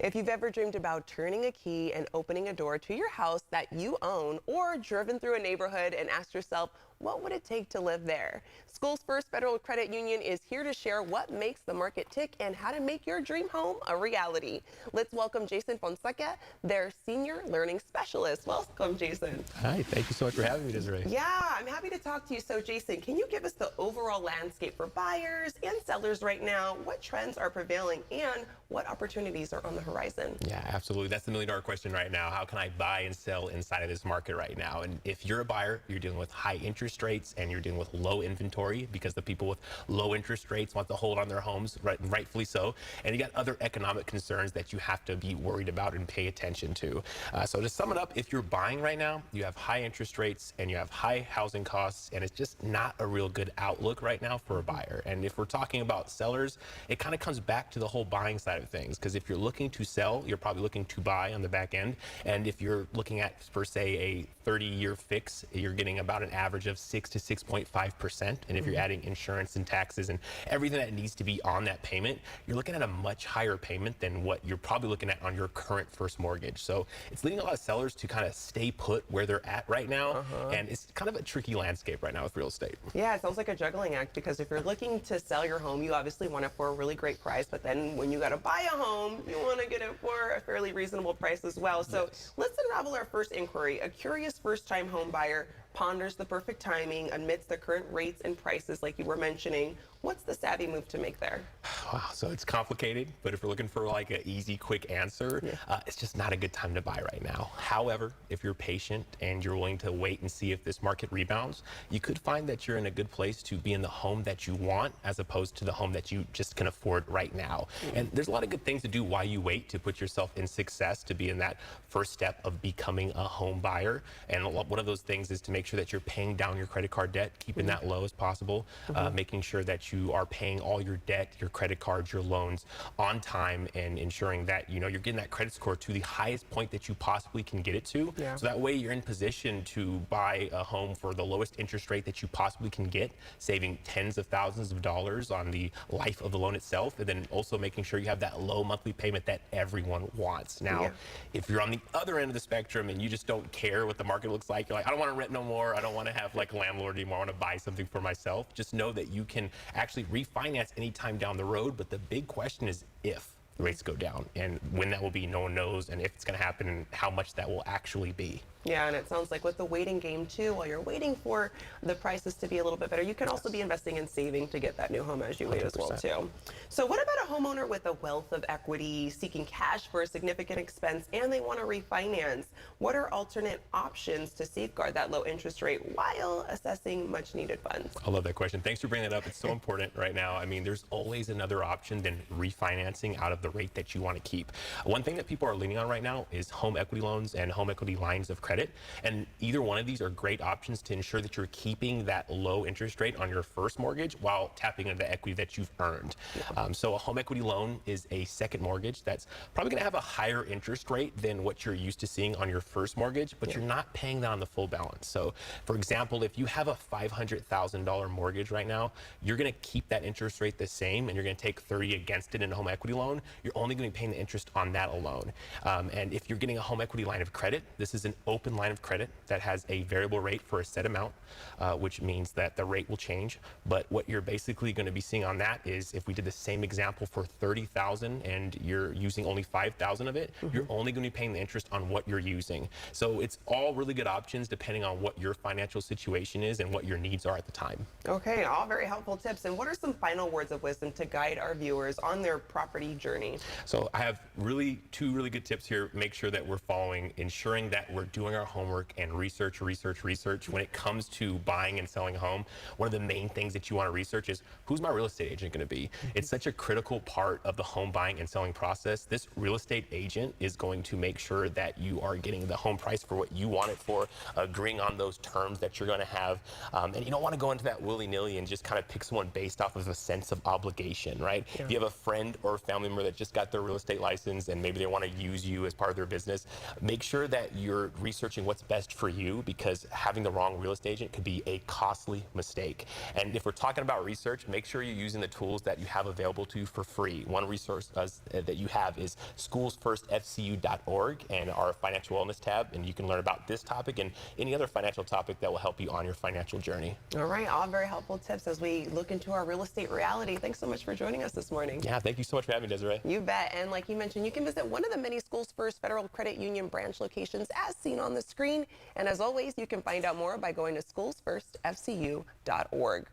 If you've ever dreamed about turning a key and opening a door to your house that you own, or driven through a neighborhood and asked yourself, what would it take to live there? SchoolsFirst Federal Credit Union is here to share what makes the market tick and how to make your dream home a reality. Let's welcome Jason Fonseca, their Senior Learning Specialist. Welcome, Jason. Hi, thank you so much for having me, Desiree. Yeah, I'm happy to talk to you. So, Jason, can you give us the overall landscape for buyers and sellers right now? What trends are prevailing and what opportunities are on the horizon? Yeah, absolutely. That's the million-dollar question right now. How can I buy and sell inside of this market right now? And if you're a buyer, you're dealing with high interest rates and you're dealing with low inventory because the people with low interest rates want to hold on their homes, rightfully so. And you got other economic concerns that you have to be worried about and pay attention to. So to sum it up, if you're buying right now, you have high interest rates and you have high housing costs, and it's just not a real good outlook right now for a buyer. And if we're talking about sellers, it kind of comes back to the whole buying side of things, because if you're looking to sell, you're probably looking to buy on the back end. And if you're looking at, per se, a 30-year fix, you're getting about an average of 6 to 6.5%. And if you're adding insurance and taxes and everything that needs to be on that payment, you're looking at a much higher payment than what you're probably looking at on your current first mortgage. So it's leading a lot of sellers to kind of stay put where they're at right now. And it's kind of a tricky landscape right now with real estate. Yeah, it sounds like a juggling act, because if you're looking to sell your home, you obviously want it for a really great price. But then when you got to buy a home, you want to get it for a fairly reasonable price as well. So let's unravel our first inquiry. A curious first-time home buyer ponders the perfect timing amidst the current rates and prices like you were mentioning. What's the savvy move to make there? Wow, so it's complicated, but if we're looking for like an easy, quick answer, it's just not a good time to buy right now. However, if you're patient and you're willing to wait and see if this market rebounds, you could find that you're in a good place to be in the home that you want as opposed to the home that you just can afford right now. And there's a lot of good things to do while you wait to put yourself in success, to be in that first step of becoming a home buyer. And one of those things is to make sure that you're paying down your credit card debt, keeping that low as possible, making sure that you are paying all your debt, your credit cards, your loans on time, and ensuring that you're getting that credit score to the highest point that you possibly can get it to. So that way you're in position to buy a home for the lowest interest rate that you possibly can get, saving tens of thousands of dollars on the life of the loan itself, and then also making sure you have that low monthly payment that everyone wants. Now, if you're on the other end of the spectrum and you just don't care what the market looks like, you're like, I don't want to rent no more, I don't want to have like a landlord anymore, I want to buy something for myself, just know that you can actually refinance anytime down the road. But the big question is if the rates go down, and when that will be, no one knows, and if it's going to happen and how much that will actually be. Yeah, and it sounds like with the waiting game too, while you're waiting for the prices to be a little bit better, you can also be investing in saving to get that new home as you wait as well too. So what about a homeowner with a wealth of equity seeking cash for a significant expense and they want to refinance? What are alternate options to safeguard that low interest rate while assessing much needed funds? I love that question. Thanks for bringing that up. It's so important right now. I mean, there's always another option than refinancing out of the rate that you want to keep. One thing that people are leaning on right now is home equity loans and home equity lines of credit. And either one of these are great options to ensure that you're keeping that low interest rate on your first mortgage while tapping into the equity that you've earned. So a home equity loan is a second mortgage that's probably going to have a higher interest rate than what you're used to seeing on your first mortgage, but you're not paying that on the full balance. So for example, if you have a $500,000 mortgage right now, you're going to keep that interest rate the same and you're going to take 30 against it in a home equity loan. You're only going to be paying the interest on that alone. And if you're getting a home equity line of credit, this is an open line of credit that has a variable rate for a set amount, which means that the rate will change. But what you're basically going to be seeing on that is, if we did the same example for $30,000 and you're using only $5,000 of it, you're only going to be paying the interest on what you're using. So it's all really good options depending on what your financial situation is and what your needs are at the time. Okay, all very helpful tips. And what are some final words of wisdom to guide our viewers on their property journey? So I have two really good tips here. Make sure that we're following, ensuring that we're doing our homework and research. When it comes to buying and selling a home, one of the main things that you want to research is, who's my real estate agent going to be? It's such a critical part of the home buying and selling process. This real estate agent is going to make sure that you are getting the home price for what you want it for, agreeing on those terms that you're going to have. And you don't want to go into that willy-nilly and just kind of pick someone based off of a sense of obligation, right? If you have a friend or a family member that just got their real estate license and maybe they want to use you as part of their business, make sure that you're researching what's best for you, because having the wrong real estate agent could be a costly mistake. And if we're talking about research, make sure you're using the tools that you have available to you for free. One resource that you have is SchoolsFirstFCU.org and our financial wellness tab, and you can learn about this topic and any other financial topic that will help you on your financial journey. All right, all very helpful tips as we look into our real estate reality. Thanks so much for joining us this morning. Yeah, thank you so much for having me, Desiree. You bet. And like you mentioned, you can visit one of the many Schools First Federal Credit Union branch locations as seen on the screen. And as always, you can find out more by going to SchoolsFirstFCU.org.